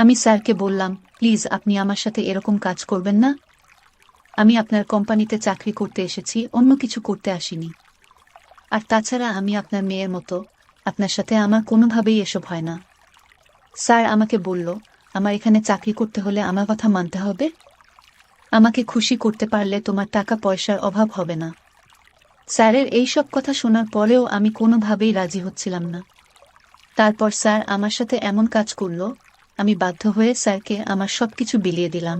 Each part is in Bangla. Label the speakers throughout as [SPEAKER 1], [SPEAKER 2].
[SPEAKER 1] আমি স্যারকে বললাম, প্লিজ আপনি আমার সাথে এরকম কাজ করবেন না। আমি আপনার কোম্পানিতে চাকরি করতে এসেছি, অন্য কিছু করতে আসিনি। আর তাছাড়া আমি আপনার মেয়ের মতো, আপনার সাথে আমার কোনোভাবেই এসব হয় না। স্যার আমাকে বলল, আমার এখানে চাকরি করতে হলে আমার কথা মানতে হবে। আমাকে খুশি করতে পারলে তোমার টাকা পয়সার অভাব হবে না। স্যারের এইসব কথা শোনার পরেও আমি কোনোভাবেই রাজি হচ্ছিলাম না। তারপর স্যার আমার সাথে এমন কাজ করল, আমি বাধ্য হয়ে স্যারকে আমার সবকিছু বিলিয়ে দিলাম।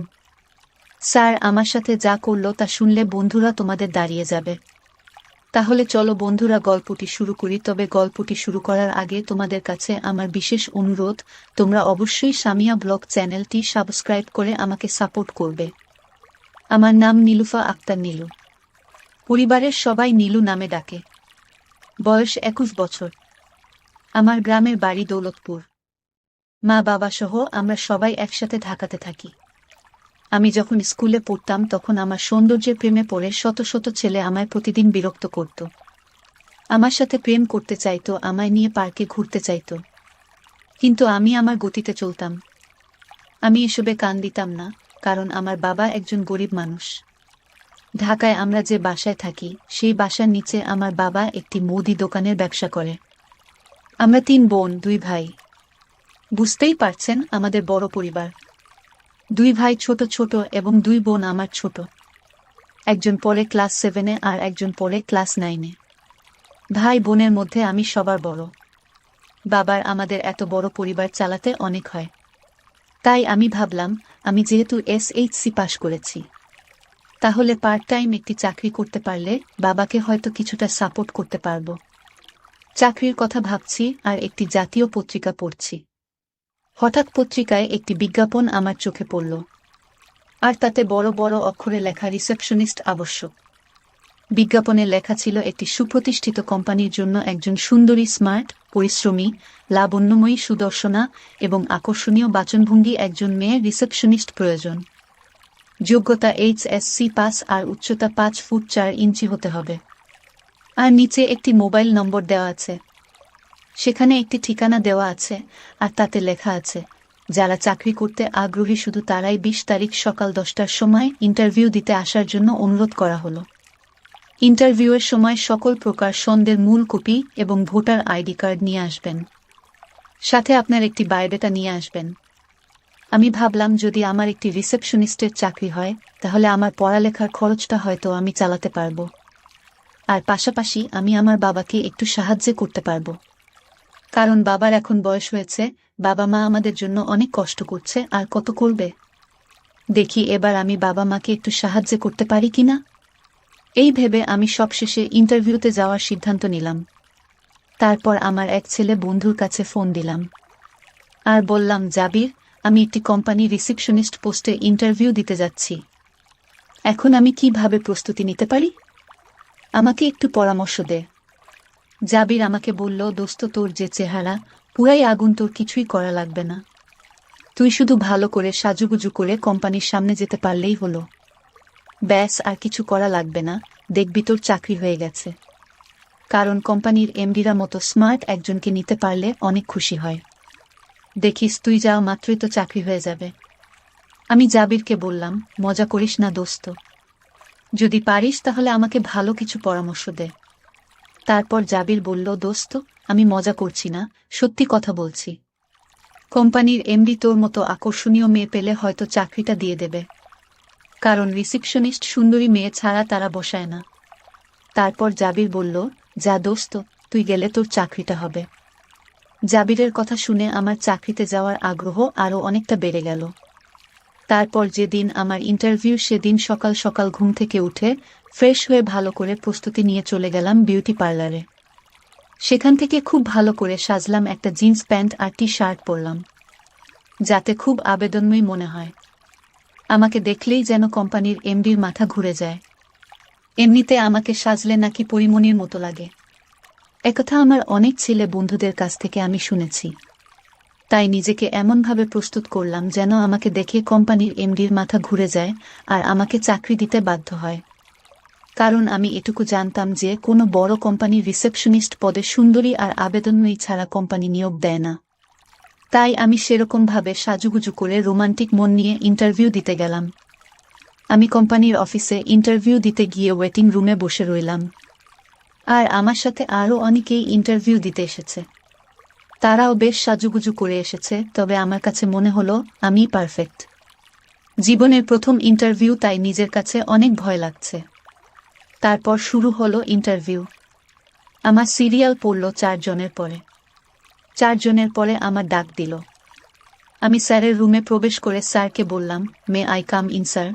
[SPEAKER 1] স্যার আমার সাথে যা করল তা শুনলে বন্ধুরা তোমাদের দাঁড়িয়ে যাবে। তাহলে চলো বন্ধুরা গল্পটি শুরু করি। তবে গল্পটি শুরু করার আগে তোমাদের কাছে আমার বিশেষ অনুরোধ, তোমরা অবশ্যই সামিয়া ব্লগ চ্যানেলটি সাবস্ক্রাইব করে আমাকে সাপোর্ট করবে। আমার নাম নীলুফা আক্তার নীলু। পরিবারের সবাই নীলু নামে ডাকে। বয়স 21 বছর। আমার গ্রামের বাড়ি দৌলতপুর। মা বাবা সহ আমরা সবাই একসাথে ঢাকাতে থাকি। আমি যখন স্কুলে পড়তাম তখন আমার সৌন্দর্যের প্রেমে পড়ে শত শত ছেলে আমায় প্রতিদিন বিরক্ত করত। আমার সাথে প্রেম করতে চাইতো, আমায় নিয়ে পার্কে ঘুরতে চাইতো। কিন্তু আমি আমার গতিতে চলতাম। আমি এসবে কান দিতাম না, কারণ আমার বাবা একজন গরিব মানুষ। ঢাকায় আমরা যে বাসায় থাকি সেই বাসার নিচে আমার বাবা একটি মুদি দোকানের ব্যবসা করে। আমরা 3 বোন 2 ভাই। বুঝতেই পারছেন আমাদের বড় পরিবার। 2 ভাই ছোট ছোট এবং 2 বোন আমার ছোট। একজন পড়ে ক্লাস 7-এ আর একজন পড়ে ক্লাস 9-এ। ভাই বোনের মধ্যে আমি সবার বড়। বাবার আমাদের এত বড় পরিবার চালাতে অনেক হয়। তাই আমি ভাবলাম, আমি যেহেতু SHC পাশ করেছি, তাহলে পার্ট টাইম একটি চাকরি করতে পারলে বাবাকে হয়তো কিছুটা সাপোর্ট করতে পারব। চাকরির কথা ভাবছি আর একটি জাতীয় পত্রিকা পড়ছি। হঠাৎ পত্রিকায় একটি বিজ্ঞাপন আমার চোখে পড়ল, আর তাতে বড় বড় অক্ষরে লেখা রিসেপশনিস্ট আবশ্যক। বিজ্ঞাপনে লেখা ছিল একটি সুপ্রতিষ্ঠিত কোম্পানির জন্য একজন সুন্দরী, স্মার্ট, পরিশ্রমী, লাবণ্যময়ী, সুদর্শনা এবং আকর্ষণীয় বাচনভঙ্গি একজন মেয়ে রিসেপশনিস্ট প্রয়োজন। যোগ্যতা HSC পাস আর উচ্চতা 5 ফুট 4 ইঞ্চি হতে হবে। আর নিচে একটি মোবাইল নম্বর দেওয়া আছে। সেখানে একটি ঠিকানা দেওয়া আছে, আর তাতে লেখা আছে, যারা চাকরি করতে আগ্রহী শুধু তারাই 20 তারিখ সকাল 10টার সময় ইন্টারভিউ দিতে আসার জন্য অনুরোধ করা হলো। ইন্টারভিউয়ের সময় সকল প্রকার সনদের মূল কপি এবং ভোটার আইডি কার্ড নিয়ে আসবেন। সাথে আপনার একটি বায়োডাটা নিয়ে আসবেন। আমি ভাবলাম, যদি আমার একটি রিসেপশনিস্টের চাকরি হয় তাহলে আমার পড়ালেখার খরচটা হয়তো আমি চালাতে পারব। আর পাশাপাশি আমি আমার বাবাকে একটু সাহায্য করতে পারব। কারণ বাবার এখন বয়স হয়েছে, বাবা মা আমাদের জন্য অনেক কষ্ট করছে, আর কত করবে। দেখি এবার আমি বাবা মাকে একটু সাহায্য করতে পারি কিনা। এই ভেবে আমি সবশেষে ইন্টারভিউতে যাওয়ার সিদ্ধান্ত নিলাম। তারপর আমার এক ছেলে বন্ধুর কাছে ফোন দিলাম আর বললাম, জাবির, আমি একটি কোম্পানি রিসেপশনিস্ট পোস্টে ইন্টারভিউ দিতে যাচ্ছি। এখন আমি কিভাবে প্রস্তুতি নিতে পারি? আমাকে একটু পরামর্শ দে। জাবির আমাকে বলল, দোস্ত, তোর যে চেহারা, পুরাই আগুন, তোর কিছুই করা লাগবে না। তুই শুধু ভালো করে সাজুগুজু করে কোম্পানির সামনে যেতে পারলেই হলো। ব্যাস, আর কিছু করা লাগবে না, দেখবি তোর চাকরি হয়ে গেছে। কারণ কোম্পানির এমডিরা মতো স্মার্ট একজনকে নিতে পারলে অনেক খুশি হয়। দেখিস, তুই যাও মাত্রই তো চাকরি হয়ে যাবে। আমি জাবিরকে বললাম, মজা করিস না দোস্ত। যদি পারিস তাহলে আমাকে ভালো কিছু পরামর্শ দে। তারপর জাবির বলল, দোস্ত, আমি মজা করছি না, সত্যি কথা বলছি। কোম্পানির এমডি তোর মতো আকর্ষণীয় মেয়ে পেলে হয়তো চাকরিটা দিয়ে দেবে। কারণ রিসেপশনিস্ট সুন্দরী মেয়ে ছাড়া তারা বসায় না। তারপর জাবির বলল, যা দোস্ত, তুই গেলে তোর চাকরিটা হবে। জাবিরের কথা শুনে আমার চাকরিতে যাওয়ার আগ্রহ আরও অনেকটা বেড়ে গেল। তারপর যেদিন আমার ইন্টারভিউ, সেদিন সকাল সকাল ঘুম থেকে উঠে ফ্রেশ হয়ে ভালো করে প্রস্তুতি নিয়ে চলে গেলাম বিউটি পার্লারে। সেখান থেকে খুব ভালো করে সাজলাম, একটা জিন্স প্যান্ট আর টি-শার্ট পরলাম, যাতে খুব আবেদনময়ী মনে হয়। আমাকে দেখলেই যেন কোম্পানির এমডির মাথা ঘুরে যায়। এমনিতে আমাকে সাজলে নাকি পরিমণির মতো লাগে। একথা আমার অনেক ছেলে বন্ধুদের কাছ থেকে আমি শুনেছি। তাই নিজেকে এমনভাবে প্রস্তুত করলাম যেন আমাকে দেখে কোম্পানির এমডির মাথা ঘুরে যায় আর আমাকে চাকরি দিতে বাধ্য হয়। কারণ আমি এটুকু জানতাম যে কোনো বড় কোম্পানির রিসেপশনিস্ট পদে সুন্দরী আর আবেদনময়ী ছাড়া কোম্পানি নিয়োগ দেয় না। তাই আমি সেরকমভাবে সাজুগুজু করে রোমান্টিক মন নিয়ে ইন্টারভিউ দিতে গেলাম। আমি কোম্পানির অফিসে ইন্টারভিউ দিতে গিয়ে ওয়েটিং রুমে বসে রইলাম। আর আমার সাথে আরও অনেকেই ইন্টারভিউ দিতে এসেছে। তারাও বেশ সাজুগুজু করে এসেছে, তবে আমার কাছে মনে হলো আমিই পারফেক্ট। জীবনের প্রথম ইন্টারভিউ, তাই নিজের কাছে অনেক ভয় লাগছে। তারপর শুরু হলো ইন্টারভিউ। আমার সিরিয়াল পড়ল 4 জনের পরে। 4 জনের পরে আমার ডাক দিল। আমি স্যারের রুমে প্রবেশ করে স্যারকে বললাম, may I come in sir?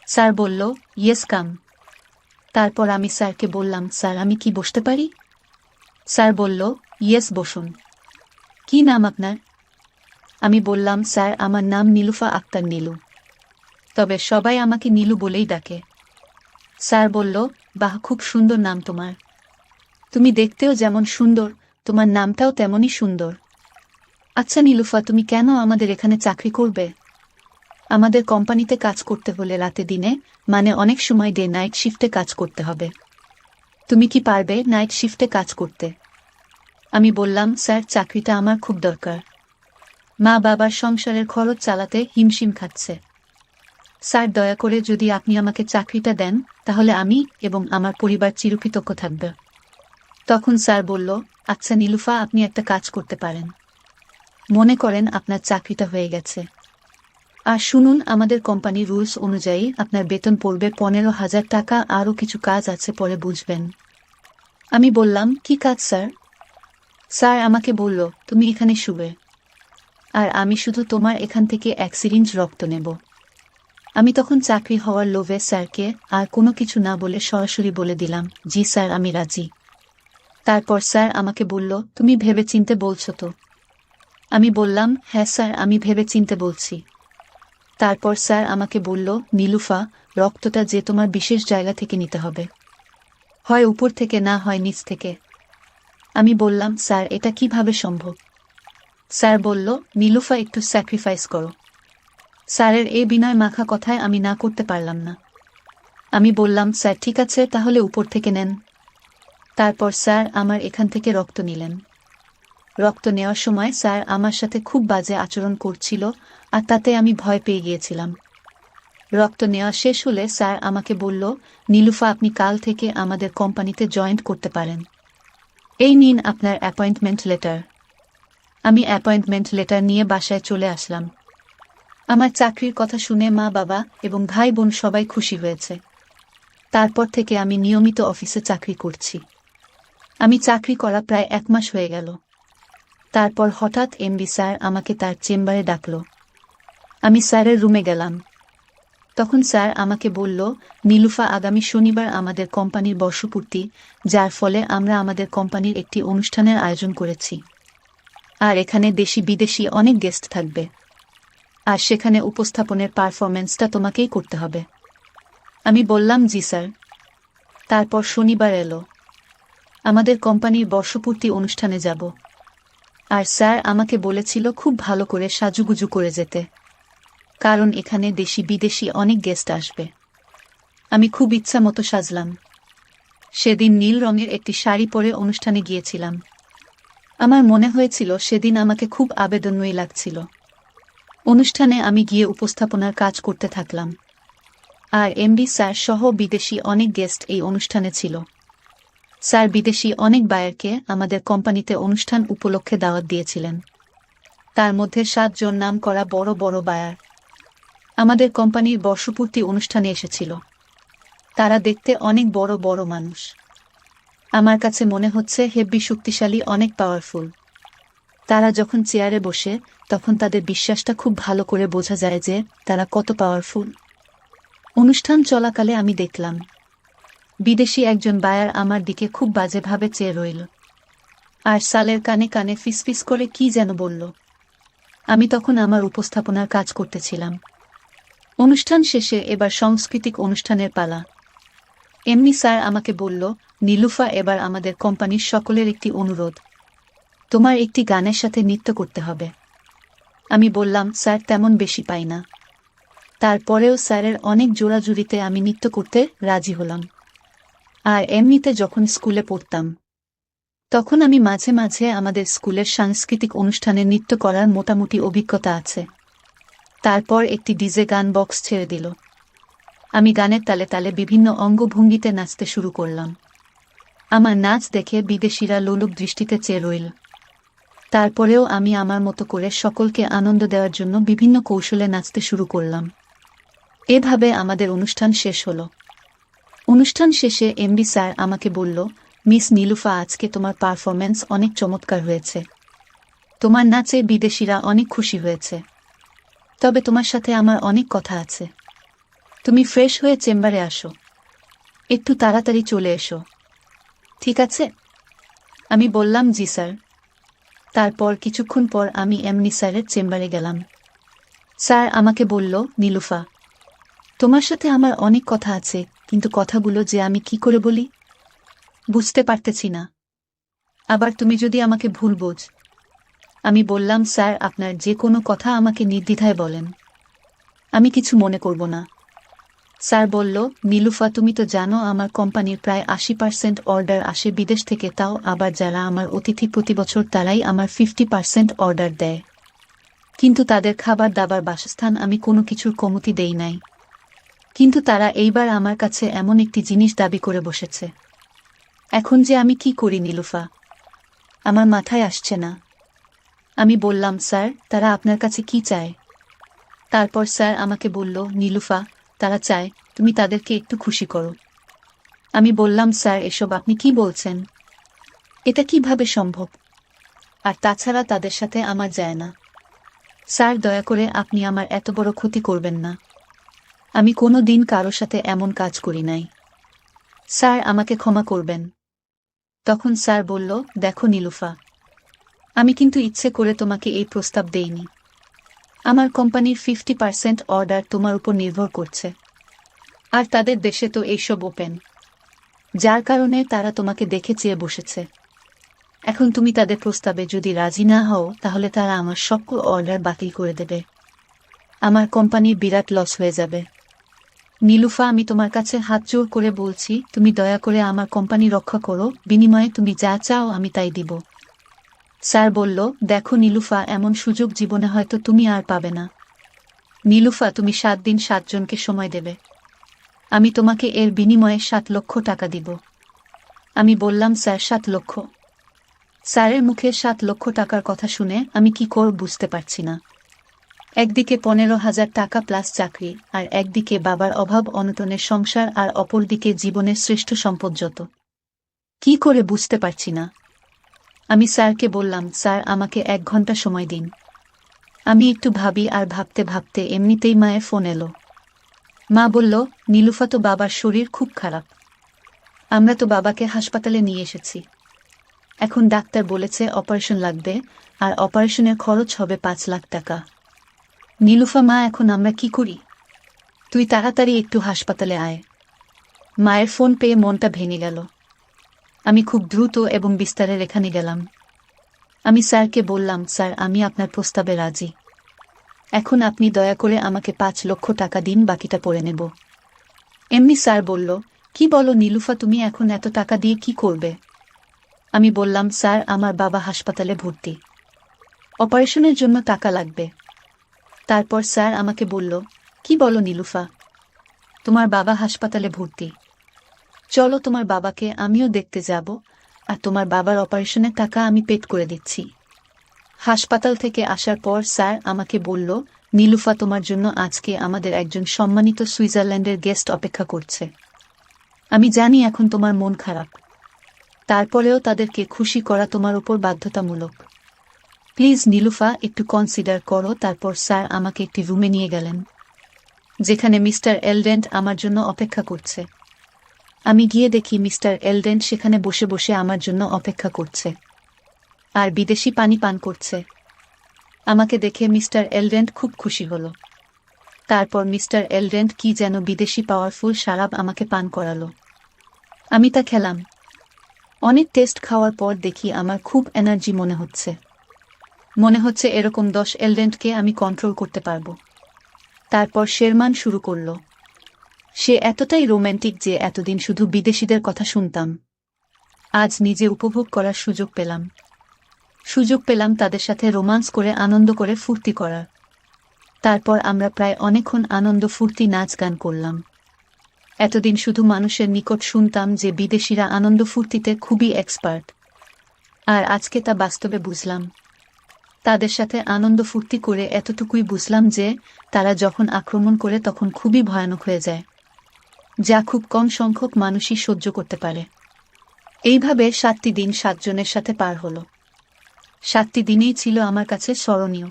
[SPEAKER 1] Sir বলল, ইয়েস কাম। তারপর আমি স্যারকে বললাম, স্যার আমি কি বসতে পারি? স্যার বলল, ইয়েস বসুন। কি নাম আপনার? আমি বললাম, স্যার আমার নাম নীলুফা আক্তার নীলু, তবে সবাই আমাকে নীলু বলেই ডাকে। স্যার বলল, বাহ, খুব সুন্দর নাম তোমার। তুমি দেখতেও যেমন সুন্দর, তোমার নামটাও তেমনই সুন্দর। আচ্ছা নীলুফা, তুমি কেন আমাদের এখানে চাকরি করবে? আমাদের কোম্পানিতে কাজ করতে হলে রাতে দিনে, মানে অনেক সময় ডে নাইট শিফটে কাজ করতে হবে। তুমি কি পারবে নাইট শিফটে কাজ করতে? আমি বললাম, স্যার চাকরিটা আমার খুব দরকার। মা বাবার সংসারের খরচ চালাতে হিমশিম খাচ্ছে। স্যার দয়া করে যদি আপনি আমাকে চাকরিটা দেন, তাহলে আমি এবং আমার পরিবার চিরকৃতজ্ঞ থাকবে। তখন স্যার বলল, আচ্ছা নীলুফা, আপনি একটা কাজ করতে পারেন। মনে করেন আপনার চাকরিটা হয়ে গেছে। আর শুনুন, আমাদের কোম্পানির রুলস অনুযায়ী আপনার বেতন পড়বে 15,000 টাকা। আরও কিছু কাজ আছে, পরে বুঝবেন। আমি বললাম, কি কাজ স্যার? স্যার আমাকে বলল, তুমি এখানে শুবে, আর আমি শুধু তোমার এখান থেকে 1 সিরিঞ্জ রক্ত নেব। আমি তখন চাকরি হওয়ার লোভে স্যারকে আর কোনো কিছু না বলে সরাসরি বলে দিলাম, জি স্যার, আমি রাজি। তারপর স্যার আমাকে বলল, তুমি ভেবেচিন্তে বলছো তো? আমি বললাম, হ্যাঁ স্যার, আমি ভেবেচিন্তে বলছি। তারপর স্যার আমাকে বলল, নীলুফা, রক্তটা যে তোমার বিশেষ জায়গা থেকে নিতে হবে, হয় উপর থেকে, না হয় নিচ থেকে। আমি বললাম, স্যার এটা কিভাবে সম্ভব? স্যার বলল, নীলুফা, একটু স্যাক্রিফাইস করো। স্যারের এই বিনয় মাখা কথায় আমি না করতে পারলাম না। আমি বললাম, স্যার ঠিক আছে, তাহলে উপর থেকে নেন। তারপর স্যার আমার এখান থেকে রক্ত নিলেন। রক্ত নেওয়ার সময় স্যার আমার সাথে খুব বাজে আচরণ করছিল, আর তাতে আমি ভয় পেয়ে গিয়েছিলাম। রক্ত নেওয়া শেষ হলে স্যার আমাকে বলল, নীলুফা, আপনি কাল থেকে আমাদের কোম্পানিতে জয়েন করতে পারেন। এই নিন আপনার অ্যাপয়েন্টমেন্ট লেটার। আমি অ্যাপয়েন্টমেন্ট লেটার নিয়ে বাসায় চলে আসলাম। আমার চাকরির কথা শুনে মা বাবা এবং ভাই বোন সবাই খুশি হয়েছে। তারপর থেকে আমি নিয়মিত অফিসে চাকরি করছি। আমি চাকরি করা প্রায় 1 মাস হয়ে গেল। তারপর হঠাৎ এমডি স্যার আমাকে তার চেম্বারে ডাকল। আমি স্যারের রুমে গেলাম। তখন স্যার আমাকে বলল, নীলুফা, আগামী শনিবার আমাদের কোম্পানির বর্ষপূর্তি, যার ফলে আমরা আমাদের কোম্পানির একটি অনুষ্ঠানের আয়োজন করেছি। আর এখানে দেশি বিদেশি অনেক গেস্ট থাকবে। আর সেখানে উপস্থাপনের পারফরম্যান্সটা তোমাকেই করতে হবে। আমি বললাম, জি স্যার। তারপর শনিবার এলো। আমাদের কোম্পানির বর্ষপূর্তি অনুষ্ঠানে যাব। আর স্যার আমাকে বলেছিল খুব ভালো করে সাজুগুজু করে যেতে, কারণ এখানে দেশি বিদেশি অনেক গেস্ট আসবে। আমি খুব ইচ্ছা মতো সাজলাম। সেদিন নীল রঙের একটি শাড়ি পরে অনুষ্ঠানে গিয়েছিলাম। আমার মনে হয়েছিল সেদিন আমাকে খুব আবেদনময়ী লাগছিল। অনুষ্ঠানে আমি গিয়ে উপস্থাপনার কাজ করতে থাকলাম। আর এমডি স্যার সহ বিদেশি অনেক গেস্ট এই অনুষ্ঠানে ছিল। স্যার বিদেশি অনেক বায়ারকে আমাদের কোম্পানিতে অনুষ্ঠান উপলক্ষে দাওয়াত দিয়েছিলেন। তার মধ্যে 7 জন নাম করা বড় বড় বায়ার আমাদের কোম্পানির বর্ষপূর্তি অনুষ্ঠানে এসেছিল। তারা দেখতে অনেক বড় বড় মানুষ। আমার কাছে মনে হচ্ছে হেব্বি শক্তিশালী, অনেক পাওয়ারফুল। তারা যখন চেয়ারে বসে, তখন তাদের বিশ্বাসটা খুব ভালো করে বোঝা যায় যে তারা কত পাওয়ারফুল। অনুষ্ঠান চলাকালে আমি দেখলাম বিদেশি একজন বায়ার আমার দিকে খুব বাজেভাবে চেয়ে রইল, আর সালের কানে কানে ফিসফিস করে কি যেন বলল। আমি তখন আমার উপস্থাপনার কাজ করতেছিলাম। অনুষ্ঠান শেষে এবার সাংস্কৃতিক অনুষ্ঠানের পালা। এমনি স্যার আমাকে বলল, নীলুফা, এবার আমাদের কোম্পানির সকলের একটি অনুরোধ, তোমার একটি গানের সাথে নৃত্য করতে হবে। আমি বললাম, স্যার তেমন বেশি পাই না। তারপরেও স্যারের অনেক জোরাজুরিতে আমি নৃত্য করতে রাজি হলাম। আর এমনিতে যখন স্কুলে পড়তাম, তখন আমি মাঝে মাঝে আমাদের স্কুলের সাংস্কৃতিক অনুষ্ঠানে নৃত্য করার মোটামুটি অভিজ্ঞতা আছে। তারপর একটি ডিজে গান বক্স ছেড়ে দিল। আমি গানের তালে তালে বিভিন্ন অঙ্গভঙ্গিতে নাচতে শুরু করলাম। আমার নাচ দেখে বিদেশিরা লোলুপ দৃষ্টিতে চেয়ে রইল। তারপরেও আমি আমার মতো করে সকলকে আনন্দ দেওয়ার জন্য বিভিন্ন কৌশলে নাচতে শুরু করলাম। এভাবে আমাদের অনুষ্ঠান শেষ হলো। অনুষ্ঠান শেষে এমডি স্যার আমাকে বলল, মিস নীলুফা, আজকে তোমার পারফরম্যান্স অনেক চমৎকার হয়েছে। তোমার নাচে বিদেশিরা অনেক খুশি হয়েছে। তবে তোমার সাথে আমার অনেক কথা আছে। তুমি ফ্রেশ হয়ে চেম্বারে আসো। একটু তাড়াতাড়ি চলে এসো, ঠিক আছে? আমি বললাম, জি স্যার। তারপর কিছুক্ষণ পর আমি এমনি স্যারের চেম্বারে গেলাম। স্যার আমাকে বলল, নীলুফা, তোমার সাথে আমার অনেক কথা আছে, কিন্তু কথাগুলো যে আমি কি করে বলি বুঝতে পারতেছি না। আবার তুমি যদি আমাকে ভুল বোঝ। আমি বললাম, স্যার, আপনার যে কোনো কথা আমাকে নির্দ্বিধায় বলেন, আমি কিছু মনে করব না। স্যার বলল, নীলুফা, তুমি তো জানো আমার কোম্পানির প্রায় ৮০% অর্ডার আসে বিদেশ থেকে, তাও আবার যারা আমার অতিথি প্রতি বছর তারাই আমার 50% অর্ডার দেয়। কিন্তু তাদের খাবার দাবার বাসস্থান আমি কোনো কিছুর কমতি দেই নাই। কিন্তু তারা এইবার আমার কাছে এমন একটি জিনিস দাবি করে বসেছে। এখন যে আমি কি করি নীলুফা, আমার মাথায় আসছে না। আমি বললাম, স্যার, তারা আপনার কাছে কি চায়? তারপর স্যার আমাকে বলল, নীলুফা, তারা চায় তুমি তাদেরকে একটু খুশি করো। আমি বললাম, স্যার, এসব আপনি কি বলছেন? এটা কিভাবে সম্ভব? আর তাছাড়া তাদের সাথে আমার যায় না। স্যার, দয়া করে আপনি আমার এত বড় ক্ষতি করবেন না। আমি কোনো দিন কারো সাথে এমন কাজ করি নাই। স্যার, আমাকে ক্ষমা করবেন। তখন স্যার বলল, দেখো নীলুফা, আমি কিন্তু ইচ্ছে করে তোমাকে এই প্রস্তাব দেইনি। আমার কোম্পানির 50% অর্ডার তোমার উপর নির্ভর করছে। আর তাদের দেশে তো এইসব ওপেন, যার কারণে তারা তোমাকে দেখে চেয়ে বসেছে। এখন তুমি তাদের প্রস্তাবে যদি রাজি না হও, তাহলে তারা আমার সকল অর্ডার বাতিল করে দেবে। আমার কোম্পানির বিরাট লস হয়ে যাবে। নীলুফা, আমি তোমার কাছে হাত জোড় করে বলছি, তুমি দয়া করে আমার কোম্পানি রক্ষা করো, বিনিময়ে তুমি যা চাও আমি তাই দিব। স্যার বলল, দেখো নীলুফা, এমন সুযোগ জীবনে হয়তো তুমি আর পাবে না। নীলুফা, তুমি 7 দিন 7 জনকে সময় দেবে। আমি তোমাকে এর বিনিময়ে 7 লক্ষ টাকা দিব। আমি বললাম, স্যার, 7 লক্ষ? স্যারের মুখে 7 লক্ষ টাকার কথা শুনে আমি কি করব বুঝতে পারছি না। একদিকে 15,000 টাকা প্লাস চাকরি, আর একদিকে বাবার অভাব অনটনের সংসার, আর অপরদিকে জীবনের শ্রেষ্ঠ সম্পদ যত। কি করে বুঝতে পারছি না। আমি স্যারকে বললাম, স্যার, আমাকে 1 ঘন্টা সময় দিন। আমি একটু ভাবি, আর ভাবতে ভাবতে এমনিতেই মায়ের ফোন এলো। মা বলল, নীলুফা, তো বাবার শরীর খুব খারাপ। আমরা তো বাবাকে হাসপাতালে নিয়ে এসেছি। এখন ডাক্তার বলেছে অপারেশন লাগবে, আর অপারেশনের খরচ হবে 5 লাখ টাকা। নীলুফা মা, এখন আমরা কি করি? তুই তাড়াতাড়ি একটু হাসপাতালে আয়। মায়ের ফোন পেয়ে মনটা ভেঙে গেল। আমি খুব দ্রুত এবং বিস্তারে এখানে গেলাম। আমি স্যারকে বললাম, স্যার, আমি আপনার প্রস্তাবে রাজি। এখন আপনি দয়া করে আমাকে 5 লক্ষ টাকা দিন, বাকিটা পরে নেব। এমনি স্যার বলল, কি বলো নীলুফা, তুমি এখন এত টাকা দিয়ে কি করবে? আমি বললাম, স্যার, আমার বাবা হাসপাতালে ভর্তি, অপারেশনের জন্য টাকা লাগবে। তারপর স্যার আমাকে বলল, কি বলো নীলুফা, তোমার বাবা হাসপাতালে ভর্তি? চলো, তোমার বাবাকে আমিও দেখতে যাব, আর তোমার বাবার অপারেশনের টাকা আমি পেড করে দিচ্ছি। হাসপাতাল থেকে আসার পর স্যার আমাকে বলল, নীলুফা, তোমার জন্য আজকে আমাদের একজন সম্মানিত সুইজারল্যান্ডের গেস্ট অপেক্ষা করছে। আমি জানি এখন তোমার মন খারাপ, তারপরেও তাদেরকে খুশি করা তোমার উপর বাধ্যতামূলক। প্লিজ নীলুফা, একটু কনসিডার করো। তারপর স্যার আমাকে একটি রুমে নিয়ে গেলেন, যেখানে মিস্টার এলডেন্ট আমার জন্য অপেক্ষা করছে। আমি গিয়ে দেখি মিস্টার এলডেন্ট সেখানে বসে বসে আমার জন্য অপেক্ষা করছে, আর বিদেশি পানি পান করছে। আমাকে দেখে মিস্টার এলডেন্ট খুব খুশি হলো। তারপর মিস্টার এলডেন্ট কি যেন বিদেশি পাওয়ারফুল শারাব আমাকে পান করালো। আমি তা খেলাম। অনেক টেস্ট খাওয়ার পর দেখি আমার খুব এনার্জি মনে হচ্ছে এরকম 10 এলডেন্টকে আমি কন্ট্রোল করতে পারবো। তারপর শেরমান শুরু করল। সে এতটাই রোম্যান্টিক যে এতদিন শুধু বিদেশিদের কথা শুনতাম, আজ নিজে উপভোগ করার সুযোগ পেলাম তাদের সাথে রোমান্স করে আনন্দ করে ফুর্তি করার। তারপর আমরা প্রায় অনেকক্ষণ আনন্দ ফুর্তি নাচ গান করলাম। এতদিন শুধু মানুষের নিকট শুনতাম যে বিদেশিরা আনন্দ ফুর্তিতে খুবই এক্সপার্ট, আর আজকে তা বাস্তবে বুঝলাম। তাদের সাথে আনন্দ ফুর্তি করে এতটুকুই বুঝলাম যে তারা যখন আক্রমণ করে তখন খুবই ভয়ানক হয়ে যায়, যা খুব কম সংখ্যক মানুষই সহ্য করতে পারে। এইভাবে 7টি দিন 7 জনের সাথে পার হলো। 7টি দিনেই ছিল আমার কাছে স্মরণীয়।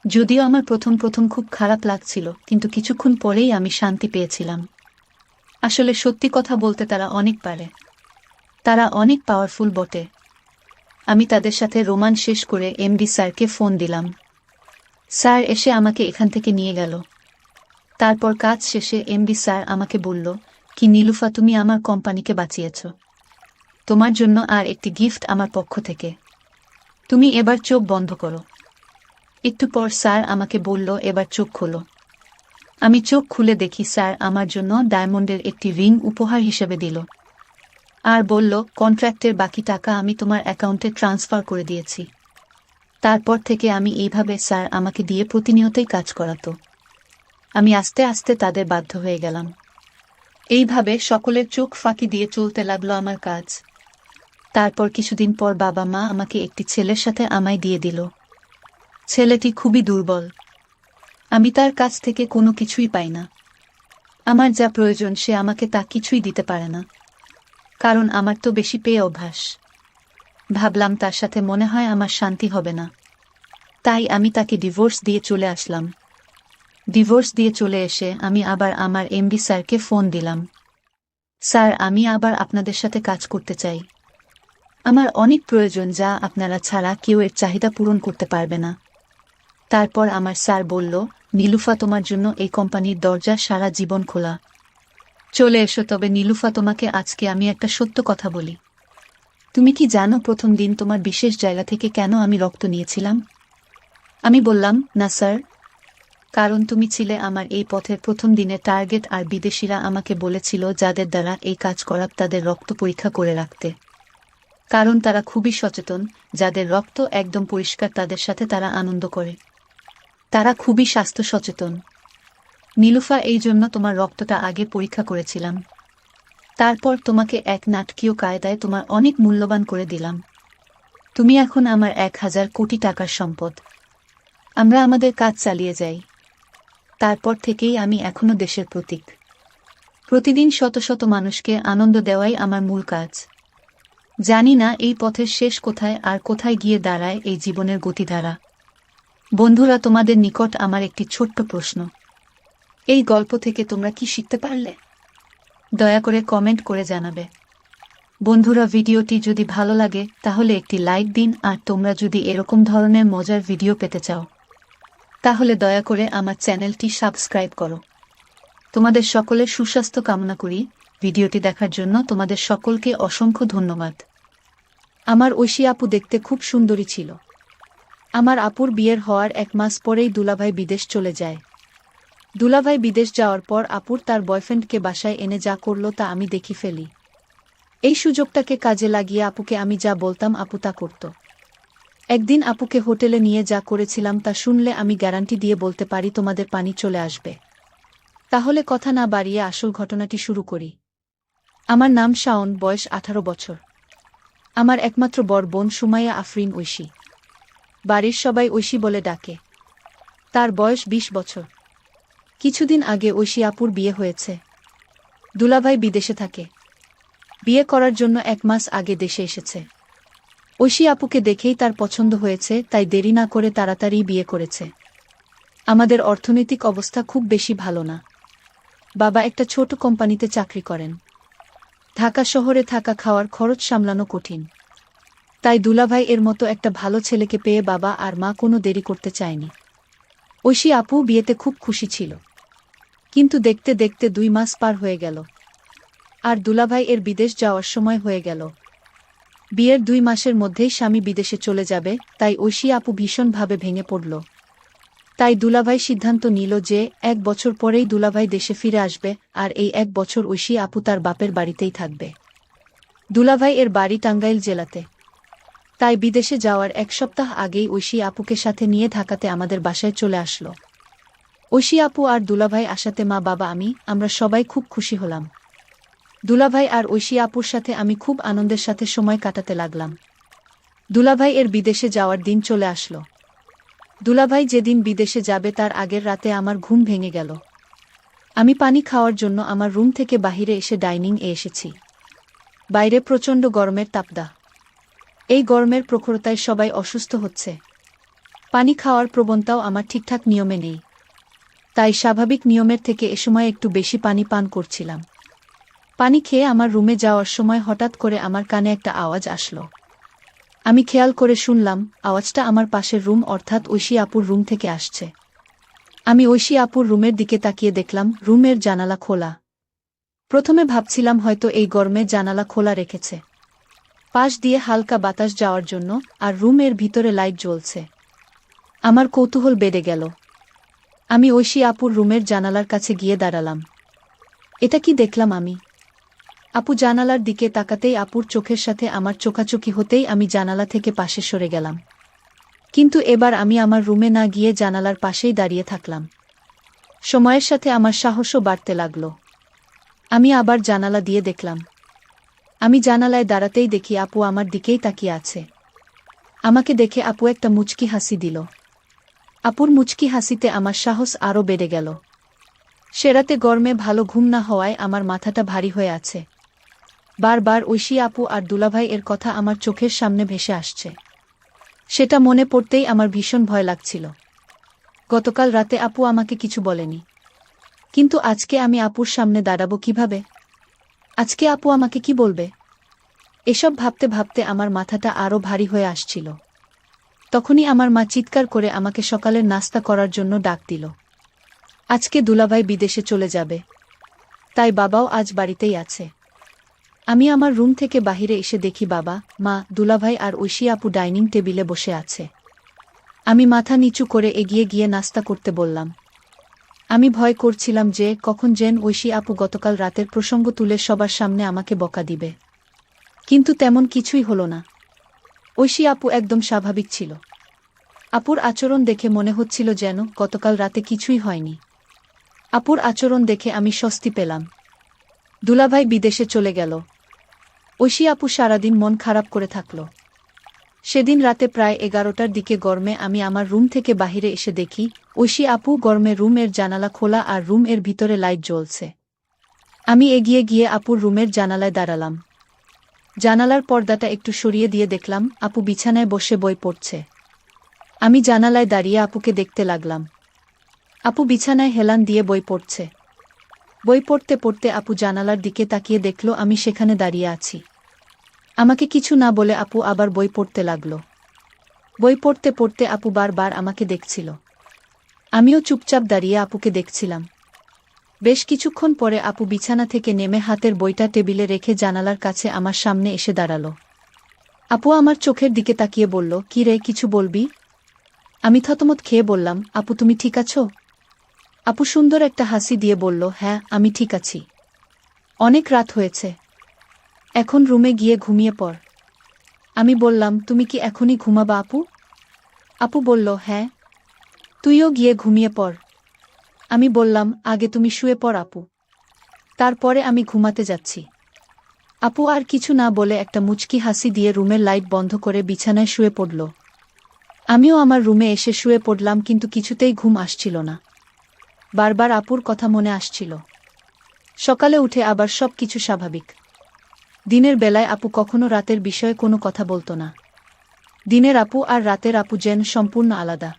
[SPEAKER 1] যদিও আমার প্রথম খুব খারাপ লাগছিল, কিন্তু কিছুক্ষণ পরেই আমি শান্তি পেয়েছিলাম। আসলে সত্যি কথা বলতে তারা অনেক পারে, তারা অনেক পাওয়ারফুল বটে। আমি তাদের সাথে রোমান শেষ করে এমডি স্যারকে ফোন দিলাম। স্যার এসে আমাকে এখান থেকে নিয়ে গেল। তারপর কাজ শেষে এমডি স্যার আমাকে বলল, কি নীলুফা, তুমি আমার কোম্পানিকে বাঁচিয়েছ। তোমার জন্য আর একটি গিফট আমার পক্ষ থেকে। তুমি এবার চোখ বন্ধ করো। একটু পর স্যার আমাকে বলল, এবার চোখ খোলো। আমি চোখ খুলে দেখি স্যার আমার জন্য ডায়মন্ডের একটি রিং উপহার হিসেবে দিল, আর বলল, কন্ট্রাক্টের বাকি টাকা আমি তোমার অ্যাকাউন্টে ট্রান্সফার করে দিয়েছি। তারপর থেকে আমি এইভাবে স্যার আমাকে দিয়ে প্রতিনিয়তই কাজ করাতো। আমি আস্তে আস্তে তাদের বাধ্য হয়ে গেলাম। এইভাবে সকলের চোখ ফাঁকি দিয়ে চলতে লাগলো আমার কাজ। তারপর কিছুদিন পর বাবা মা আমাকে একটি ছেলের সাথে আমায় দিয়ে দিল। ছেলেটি খুবই দুর্বল। আমি তার কাছ থেকে কোনো কিছুই পাই না। আমার যা প্রয়োজন সে আমাকে তা কিছুই দিতে পারে না, কারণ আমার তো বেশি পেয়ে অভ্যাস। ভাবলাম তার সাথে মনে হয় আমার শান্তি হবে না, তাই আমি তাকে ডিভোর্স দিয়ে চলে আসলাম। ডিভোর্স দিয়ে চলে এসে আমি আবার আমার এমডি স্যারকে ফোন দিলাম। স্যার, আমি আবার আপনাদের সাথে কাজ করতে চাই। আমার অনেক প্রয়োজন, যা আপনারা ছাড়া কেউ এর চাহিদা পূরণ করতে পারবে না। তারপর আমার স্যার বলল, নীলুফা, তোমার জন্য এই কোম্পানির দরজা সারা জীবন খোলা। চলে এসো। তবে নীলুফা, তোমাকে আজকে আমি একটা সত্য কথা বলি। তুমি কি জানো প্রথম দিন তোমার বিশেষ জায়গা থেকে কেন আমি রক্ত নিয়েছিলাম? আমি বললাম, না স্যার। কারণ তুমি ছিলে আমার এই পথের প্রথম দিনের টার্গেট, আর বিদেশিরা আমাকে বলেছিল যাদের দ্বারা এই কাজ করাব তাদের রক্ত পরীক্ষা করে রাখতে। কারণ তারা খুবই সচেতন, যাদের রক্ত একদম পরিষ্কার তাদের সাথে তারা আনন্দ করে। তারা খুবই স্বাস্থ্য সচেতন। নীলুফা, এই জন্য তোমার রক্তটা আগে পরীক্ষা করেছিলাম। তারপর তোমাকে এক নাটকীয় কায়দায় তোমার অনেক মূল্যবান করে দিলাম। তুমি এখন আমার 1000 কোটি টাকার সম্পদ। আমরা আমাদের কাজ চালিয়ে যাই। তারপর থেকেই আমি এখনো দেশের প্রতীক। প্রতিদিন শত শত মানুষকে আনন্দ দেওয়াই আমার মূল কাজ। জানি না এই পথের শেষ কোথায় আর কোথায় গিয়ে দাঁড়ায় এই জীবনের গতিধারা। বন্ধুরা, তোমাদের নিকট আমার একটি ছোট্ট প্রশ্ন। এই গল্প থেকে তোমরা কি শিখতে পারলে? দয়া করে কমেন্ট করে জানাবে। বন্ধুরা, ভিডিওটি যদি ভালো লাগে তাহলে একটি লাইক দিন, আর তোমরা যদি এরকম ধরনের মজার ভিডিও পেতে চাও তাহলে দয়া করে আমার চ্যানেলটি সাবস্ক্রাইব করো। তোমাদের সকলের সুস্বাস্থ্য কামনা করি। ভিডিওটি দেখার জন্য তোমাদের সকলকে অসংখ্য ধন্যবাদ। আমার ঐশী আপু দেখতে খুব সুন্দরী ছিল। আমার আপুর বিয়ের হওয়ার 1 মাস পরেই দুলাভাই বিদেশ চলে যায়। দুলাভাই বিদেশ যাওয়ার পর আপুর তার বয়ফ্রেন্ডকে বাসায় এনে যা করলো তা আমি দেখি ফেলি। এই সুযোগটাকে কাজে লাগিয়ে আপুকে আমি যা বলতাম আপু তা করত। একদিন আপুকে হোটেলে নিয়ে যা করেছিলাম তা শুনলে আমি গ্যারান্টি দিয়ে বলতে পারি তোমাদের পানি চলে আসবে। তাহলে কথা না বাড়িয়ে আসল ঘটনাটি শুরু করি। আমার নাম শাওন, বয়স 18 বছর। আমার একমাত্র বড় বোন সুমাইয়া আফরিন ঐশী। বাড়ির সবাই ঐশী বলে ডাকে। তার বয়স 20 বছর। কিছুদিন আগে ঐশী আপুর বিয়ে হয়েছে। দুলাভাই বিদেশে থাকে। বিয়ে করার জন্য 1 মাস আগে দেশে এসেছে। ঐশী আপুকে দেখেই তার পছন্দ হয়েছে, তাই দেরি না করে তাড়াতাড়ি বিয়ে করেছে। আমাদের অর্থনৈতিক অবস্থা খুব বেশি ভালো না। বাবা একটা ছোট কোম্পানিতে চাকরি করেন। ঢাকা শহরে থাকা খাওয়ার খরচ সামলানো কঠিন। তাই দুলাভাই এর মতো একটা ভালো ছেলেকে পেয়ে বাবা আর মা কোনো দেরি করতে চায়নি। ঐশী আপু বিয়েতে খুব খুশি ছিল। কিন্তু দেখতে দেখতে 2 মাস পার হয়ে গেল, আর দুলাভাই এর বিদেশ যাওয়ার সময় হয়ে গেল। বিয়ের 2 মাসের মধ্যেই স্বামী বিদেশে চলে যাবে, তাই ঐশী আপু ভীষণভাবে ভেঙে পড়ল। তাই দুলাভাই সিদ্ধান্ত নিল যে 1 বছর পরেই দুলাভাই দেশে ফিরে আসবে, আর এই 1 বছর ঐশী আপু তার বাপের বাড়িতেই থাকবে। দুলাভাই এর বাড়ি টাঙ্গাইল জেলাতে। তাই বিদেশে যাওয়ার 1 সপ্তাহ আগেই ঐশী আপুকে সাথে নিয়ে ঢাকাতে আমাদের বাসায় চলে আসলো। ঐশী আপু আর দুলাভাই আসাতে মা বাবা আমরা সবাই খুব খুশি হলাম। দুলাভাই আর ঐশী আপুর সাথে আমি খুব আনন্দের সাথে সময় কাটাতে লাগলাম। দুলাভাই এর বিদেশে যাওয়ার দিন চলে আসলো। দুলাভাই যেদিন বিদেশে যাবে তার আগের রাতে আমার ঘুম ভেঙে গেল। আমি পানি খাওয়ার জন্য আমার রুম থেকে বাহিরে এসে ডাইনিং এ এসেছি। বাইরে প্রচণ্ড গরমের তাপদাহ। এই গরমের প্রখরতায় সবাই অসুস্থ হচ্ছে। পানি খাওয়ার প্রবণতাও আমার ঠিকঠাক নিয়মে নেই। তাই স্বাভাবিক নিয়মের থেকে এ সময় একটু বেশি পানি পান করছিলাম। পানি খেয়ে আমার রুমে যাওয়ার সময় হঠাৎ করে আমার কানে একটা আওয়াজ আসলো। আমি খেয়াল করে শুনলাম আওয়াজটা আমার পাশের রুম অর্থাৎ ঐশী আপুর রুম থেকে আসছে। আমি ঐশী আপুর রুমের দিকে তাকিয়ে দেখলাম রুমের জানালা খোলা। প্রথমে ভাবছিলাম হয়তো এই গরমে জানালা খোলা রেখেছে, পাশ দিয়ে হালকা বাতাস যাওয়ার জন্য, আর রুমের ভিতরে লাইট জ্বলছে। আমার কৌতূহল বেড়ে গেল। আমি ঐশী আপুর রুমের জানালার কাছে গিয়ে দাঁড়ালাম। এটা কি দেখলাম আমি? আপু জানালার দিকে তাকাতেই আপুর চোখের সাথে আমার চোখাচোখি হতেই আমি জানালা থেকে পাশে সরে গেলাম। কিন্তু এবার আমি আমার রুমে না গিয়ে জানালার পাশেই দাঁড়িয়ে থাকলাম। সময়ের সাথে আমার সাহসও বাড়তে লাগলো। আমি আবার জানালা দিয়ে দেখলাম। আমি জানালায় দাঁড়াতেই দেখি আপু আমার দিকেই তাকিয়ে আছে। আমাকে দেখে আপু একটা মুচকি হাসি দিল। আপুর মুচকি হাসিতে আমার সাহস আরও বেড়ে গেল। সে রাতে গরমে ভালো ঘুম না হওয়ায় আমার মাথাটা ভারী হয়ে আছে। বারবার ঐশী আপু আর দুলাভাই এর কথা আমার চোখের সামনে ভেসে আসছে। সেটা মনে পড়তেই আমার ভীষণ ভয় লাগছিল। গতকাল রাতে আপু আমাকে কিছু বলেনি, কিন্তু আজকে আমি আপুর সামনে দাঁড়াবো কিভাবে? আজকে আপু আমাকে কি বলবে? এসব ভাবতে ভাবতে আমার মাথাটা আরও ভারী হয়ে আসছিল। তখনই আমার মা চিৎকার করে আমাকে সকালের নাস্তা করার জন্য ডাক দিল। আজকে দুলাভাই বিদেশে চলে যাবে, তাই বাবাও আজ বাড়িতেই আছে। আমি আমার রুম থেকে বাহিরে এসে দেখি বাবা, মা, দুলাভাই আর ঐশী আপু ডাইনিং টেবিলে বসে আছে। আমি মাথা নিচু করে এগিয়ে গিয়ে নাস্তা করতে বললাম। আমি ভয় করছিলাম যে কখন যেন ঐশী আপু গতকাল রাতের প্রসঙ্গ তুলে সবার সামনে আমাকে বকা দিবে। কিন্তু তেমন কিছুই হলো না। ঐশী আপু একদম স্বাভাবিক ছিল। আপুর আচরণ দেখে মনে হচ্ছিল যেন গতকাল রাতে কিছুই হয়নি। আপুর আচরণ দেখে আমি স্বস্তি পেলাম। দুলাভাই বিদেশে চলে গেল। ঐশী আপু সারাদিন মন খারাপ করে থাকল। সেদিন রাতে প্রায় 11টার দিকে গরমে আমি আমার রুম থেকে বাহিরে এসে দেখি ঐশী আপু গরমে রুমের জানালা খোলা আর রুম এর ভিতরে লাইট জ্বলছে। আমি এগিয়ে গিয়ে আপুর রুমের জানালায় দাঁড়ালাম। জানালার পর্দাটা একটু সরিয়ে দিয়ে দেখলাম আপু বিছানায় বসে বই পড়ছে। আমি জানালায় দাঁড়িয়ে আপুকে দেখতে লাগলাম। আপু বিছানায় হেলান দিয়ে বই পড়ছে। বই পড়তে পড়তে আপু জানালার দিকে তাকিয়ে দেখল আমি সেখানে দাঁড়িয়ে আছি। আমাকে কিছু না বলে আপু আবার বই পড়তে লাগল। বই পড়তে পড়তে আপু বারবার আমাকে দেখছিল। আমিও চুপচাপ দাঁড়িয়ে আপুকে দেখছিলাম। বেশ কিছুক্ষণ পরে আপু বিছানা থেকে নেমে হাতের বইটা টেবিলে রেখে জানালার কাছে আমার সামনে এসে দাঁড়ালো। আপু আমার চোখের দিকে তাকিয়ে বলল, কি রে, কিছু বলবি? আমি থতমত খেয়ে বললাম, আপু তুমি ঠিক আছো? আপু সুন্দর একটা হাসি দিয়ে বলল, হ্যাঁ আমি ঠিক আছি। অনেক রাত হয়েছে, এখন রুমে গিয়ে ঘুমিয়ে পড়। আমি বললাম, তুমি কি এখনই ঘুমাবা আপু? আপু বলল, হ্যাঁ, তুইও গিয়ে ঘুমিয়ে পড়। আমি বললাম, আগে তুমি শুয়ে পড় আপু, তারপরে আমি ঘুমাতে যাচ্ছি। আপু আর কিছু না বলে একটা মুচকি হাসি দিয়ে রুমের লাইট বন্ধ করে বিছানায় শুয়ে পড়ল। আমিও আমার রুমে এসে শুয়ে পড়লাম, কিন্তু কিছুতেই ঘুম আসছিল না। বারবার আপুর কথা মনে আসছিল। সকালে উঠে আবার সব কিছু স্বাভাবিক। দিনের বেলায় আপু কখনো রাতের বিষয়ে কোনো কথা বলতো না। দিনের আপু আর রাতের আপু যেন সম্পূর্ণ আলাদা।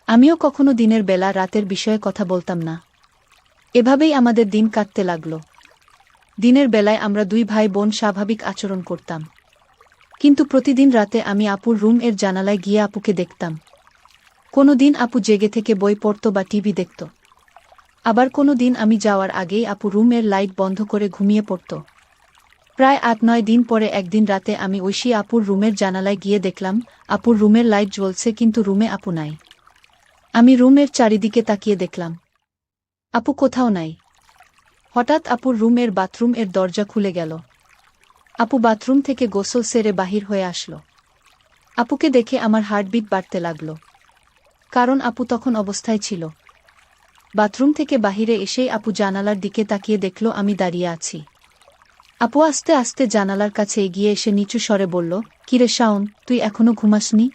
[SPEAKER 1] আমিও কখনো দিনের বেলা রাতের বিষয়ে কথা বলতাম না। এভাবেই আমাদের দিন কাটতে লাগলো। দিনের বেলায় আমরা দুই ভাই বোন স্বাভাবিক আচরণ করতাম, কিন্তু প্রতিদিন রাতে আমি আপুর রুম এর জানালায় গিয়ে আপুকে দেখতাম। কোনো দিন আপু জেগে থেকে বই পড়ত বা টিভি দেখত। আবার কোনো দিন আমি যাওয়ার আগেই আপু রুমের লাইট বন্ধ করে ঘুমিয়ে পড়ত। প্রায় 8-9 দিন পরে একদিন রাতে আমি ঐশী আপুর রুমের জানালায় গিয়ে দেখলাম আপুর রুমের লাইট জ্বলছে, কিন্তু রুমে আপু নাই। আমি রুমের চারিদিকে তাকিয়ে দেখলাম, আপু কোথাও নাই। হঠাৎ আপুর রুমের বাথরুম এর দরজা খুলে গেল। আপু বাথরুম থেকে গোসল সেরে বাহির হয়ে আসলো। আপুকে দেখে আমার হার্টবিট বাড়তে লাগলো, কারণ আপু তখন অবস্থায় ছিল। বাথরুম থেকে বাহিরে এসেই আপু জানালার দিকে তাকিয়ে দেখল আমি দাঁড়িয়ে আছি। আপু আস্তে আস্তে জানালার কাছে এগিয়ে এসে নিচু স্বরে বলল, কিরে শাওন, তুই এখনো ঘুমাসনি?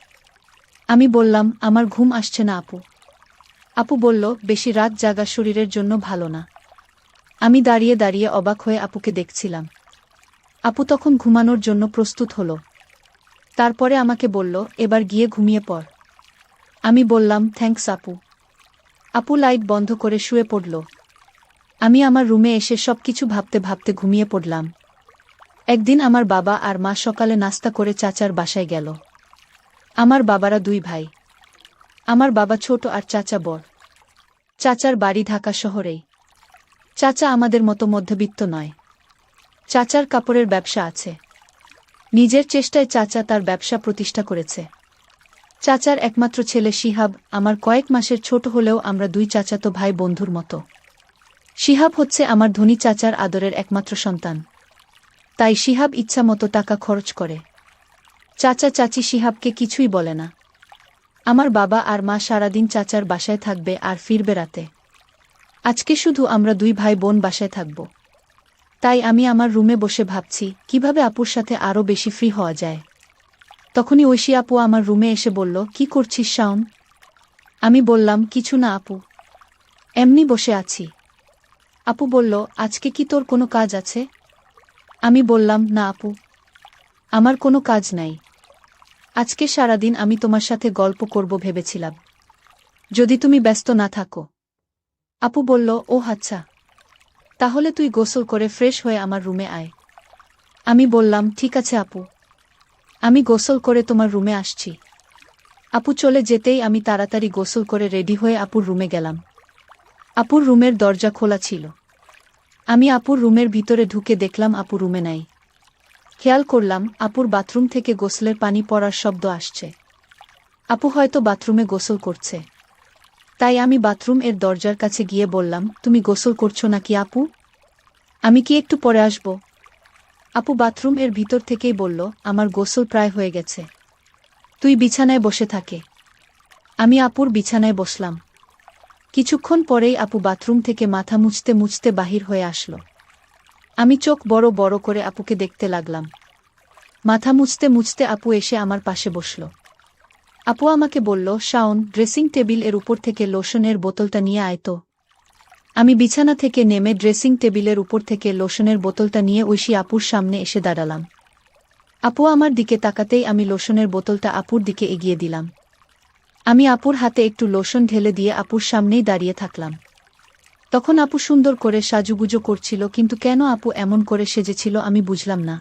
[SPEAKER 1] আমি বললাম, আমার ঘুম আসছে না আপু। আপু বলল, বেশি রাত জাগা শরীরের জন্য ভালো না। আমি দাঁড়িয়ে দাঁড়িয়ে অবাক হয়ে আপুকে দেখছিলাম। আপু তখন ঘুমানোর জন্য প্রস্তুত হলো। তারপরে আমাকে বলল, এবার গিয়ে ঘুমিয়ে পড়। আমি বললাম, থ্যাঙ্কস আপু। আপু লাইট বন্ধ করে শুয়ে পড়ল। আমি আমার রুমে এসে সবকিছু ভাবতে ভাবতে ঘুমিয়ে পড়লাম। একদিন আমার বাবা আর মা সকালে নাস্তা করে চাচার বাসায় গেল। আমার বাবারা দুই ভাই। আমার বাবা ছোট আর চাচা বড়। চাচার বাড়ি ঢাকা শহরেই। চাচা আমাদের মতো মধ্যবিত্ত নয়। চাচার কাপড়ের ব্যবসা আছে। নিজের চেষ্টায় চাচা তার ব্যবসা প্রতিষ্ঠা করেছে। চাচার একমাত্র ছেলে শিহাব আমার কয়েক মাসের ছোট হলেও আমরা দুই চাচাতো ভাই বন্ধুর মতো। শিহাব হচ্ছে আমার ধনী চাচার আদরের একমাত্র সন্তান। তাই শিহাব ইচ্ছা মতো টাকা খরচ করে। চাচা চাচি শিহাবকে কিছুই বলে না। আমার বাবা আর মা সারাদিন চাচার বাসায় থাকবে আর ফিরবে রাতে। আজকে শুধু আমরা দুই ভাই বোন বাসায় থাকব। তাই আমি আমার রুমে বসে ভাবছি কিভাবে আপুর সাথে আরও বেশি ফ্রি হওয়া যায়। তখনই ঐশী আপু আমার রুমে এসে বলল, কি করছিস শাওন? আমি বললাম, কিছু না আপু, এমনি বসে আছি। আপু বলল, আজকে কি তোর কোনো কাজ আছে? আমি বললাম, না আপু, আমার কোনো কাজ নাই। আজকে সারাদিন আমি তোমার সাথে গল্প করব ভেবেছিলাম, যদি তুমি ব্যস্ত না থাকো। আপু বলল, ও আচ্ছা, তাহলে তুই গোসল করে ফ্রেশ হয়ে আমার রুমে আয়। আমি বললাম, ঠিক আছে আপু, আমি গোসল করে তোমার রুমে আসছি। আপু চলে যেতেই আমি তাড়াতাড়ি গোসল করে রেডি হয়ে আপুর রুমে গেলাম। আপুর রুমের দরজা খোলা ছিল। আমি আপুর রুমের ভিতরে ঢুকে দেখলাম আপু রুমে নাই। খেয়াল করলাম আপুর বাথরুম থেকে গোসলের পানি পড়ার শব্দ আসছে। আপু হয়তো বাথরুমে গোসল করছে। তাই আমি বাথরুম এর দরজার কাছে গিয়ে বললাম, তুমি গোসল করছো নাকি আপু? আমি কি একটু পরে আসব? আপু বাথরুম এর ভিতর থেকেই বলল, আমার গোসল প্রায় হয়ে গেছে, তুই বিছানায় বসে থাকে। আমি আপুর বিছানায় বসলাম। কিছুক্ষণ পরেই আপু বাথরুম থেকে মাথা মুছতে মুছতে বাহির হয়ে আসলো। আমি চোখ বড় বড় করে আপুকে দেখতে লাগলাম। মাথা মুছতে মুছতে আপু এসে আমার পাশে বসল। আপু আমাকে বলল, শাওন, ড্রেসিং টেবিল এর উপর থেকে লোশনের বোতলটা নিয়ে আয় তো। আমি বিছানা থেকে নেমে ড্রেসিং টেবিলের উপর থেকে লোশনের বোতলটা নিয়ে ঐশী আপুর সামনে এসে দাঁড়ালাম। আপু আমার দিকে তাকাতেই আমি লোশনের বোতলটা আপুর দিকে এগিয়ে দিলাম। আমি আপুর হাতে একটু লোশন ঢেলে দিয়ে আপুর সামনেই দাঁড়িয়ে থাকলাম। তখন আপু সুন্দর করে সাজুগুজো করছিল, কিন্তু কেন আপু এমন করে সেজেছিল আমি বুঝলাম না।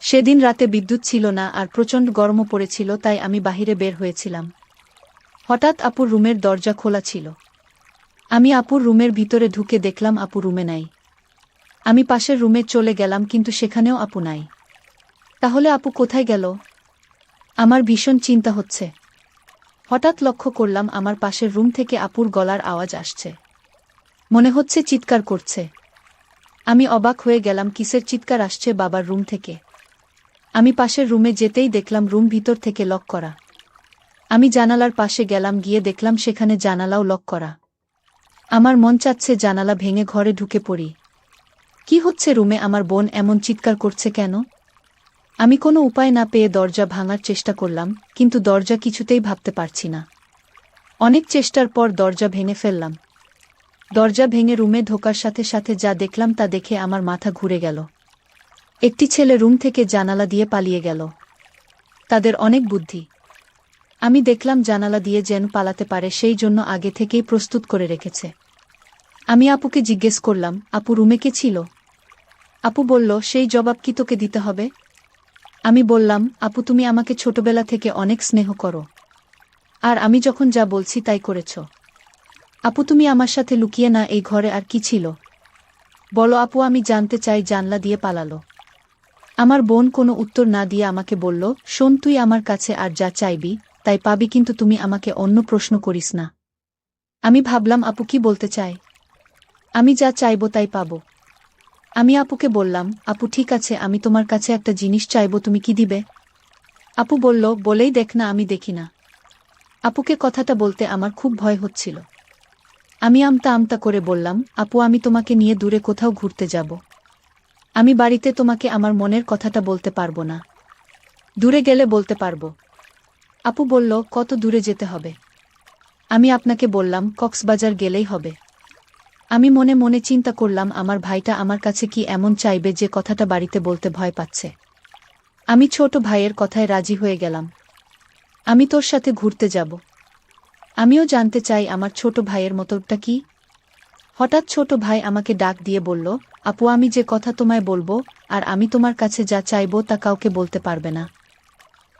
[SPEAKER 1] সেদিন রাতে বিদ্যুৎ ছিল না আর প্রচণ্ড গরমও পড়েছিল, তাই আমি বাহিরে বের হয়েছিলাম। হঠাৎ আপুর রুমের দরজা খোলা ছিল। আমি আপুর রুমের ভিতরে ঢুকে দেখলাম আপু রুমে নাই। আমি পাশের রুমে চলে গেলাম, কিন্তু সেখানেও আপু নাই। তাহলে আপু কোথায় গেল? আমার ভীষণ চিন্তা হচ্ছে। হঠাৎ লক্ষ্য করলাম আমার পাশের রুম থেকে আপুর গলার আওয়াজ আসছে। মনে হচ্ছে চিৎকার করছে। আমি অবাক হয়ে গেলাম, কিসের চিৎকার আসছে বাবার রুম থেকে। আমি পাশের রুমে যেতেই দেখলাম রুম ভিতর থেকে লক করা। আমি জানালার পাশে গেলাম, গিয়ে দেখলাম সেখানে জানালাও লক করা। আমার মন চাচ্ছে জানালা ভেঙে ঘরে ঢুকে পড়ি। কি হচ্ছে রুমে? আমার বোন এমন চিৎকার করছে কেন? আমি কোনো উপায় না পেয়ে দরজা ভাঙার চেষ্টা করলাম, কিন্তু দরজা কিছুতেই ভাবতে পারছি না। অনেক চেষ্টার পর দরজা ভেঙে ফেললাম। দরজা ভেঙে রুমে ঢোকার সাথে সাথে যা দেখলাম তা দেখে আমার মাথা ঘুরে গেল। একটি ছেলে রুম থেকে জানালা দিয়ে পালিয়ে গেল। তাদের অনেক বুদ্ধি। আমি দেখলাম জানালা দিয়ে যেন পালাতে পারে সেই জন্য আগে থেকেই প্রস্তুত করে রেখেছে। আমি আপুকে জিজ্ঞেস করলাম, আপু রুমে কে ছিল? আপু বলল, সেই জবাব কি তোকে দিতে হবে? আমি বললাম, আপু তুমি আমাকে ছোটবেলা থেকে অনেক স্নেহ করো, আর আমি যখন যা বলছি তাই করেছ। আপু তুমি আমার সাথে লুকিয়ে না, এই ঘরে আর কি ছিল বলো আপু, আমি জানতে চাই। জানলা দিয়ে পালালো। আমার বোন কোনো উত্তর না দিয়ে আমাকে বলল, শোন, তুই আমার কাছে আর যা চাইবি তাই পাবি, কিন্তু তুমি আমাকে অন্য প্রশ্ন করিস না। আমি ভাবলাম আপু কি বলতে চায়। আমি যা চাইব তাই পাব। আমি আপুকে বললাম, আপু ঠিক আছে, আমি তোমার কাছে একটা জিনিস চাইবো, তুমি কি দিবে? আপু বলল, বলেই দেখ না, আমি দেখি না। আপুকে কথাটা বলতে আমার খুব ভয় হচ্ছিল। আমি আমতা আমতা করে বললাম, আপু আমি তোমাকে নিয়ে দূরে কোথাও ঘুরতে যাব। আমি বাড়িতে তোমাকে আমার মনের কথাটা বলতে পারবো না। দূরে গেলে বলতে পারবো। আপু বলল, কত দূরে যেতে হবে? আমি আপনাকে বললাম, কক্সবাজার গেলেই হবে। আমি মনে মনে চিন্তা করলাম, আমার ভাইটা আমার কাছে কি এমন চাইবে যে কথাটা বাড়িতে বলতে ভয় পাচ্ছে। আমি ছোট ভাইয়ের কথায় রাজি হয়ে গেলাম। আমি তোর সাথে ঘুরতে যাব। আমিও জানতে চাই আমার ছোট ভাইয়ের মতটা কি। হঠাৎ ছোট ভাই আমাকে ডাক দিয়ে বলল, আপু আমি যে কথা তোমায় বলবো, আর আমি তোমার কাছে যা চাইবো তা কাউকে বলতে পারবে না।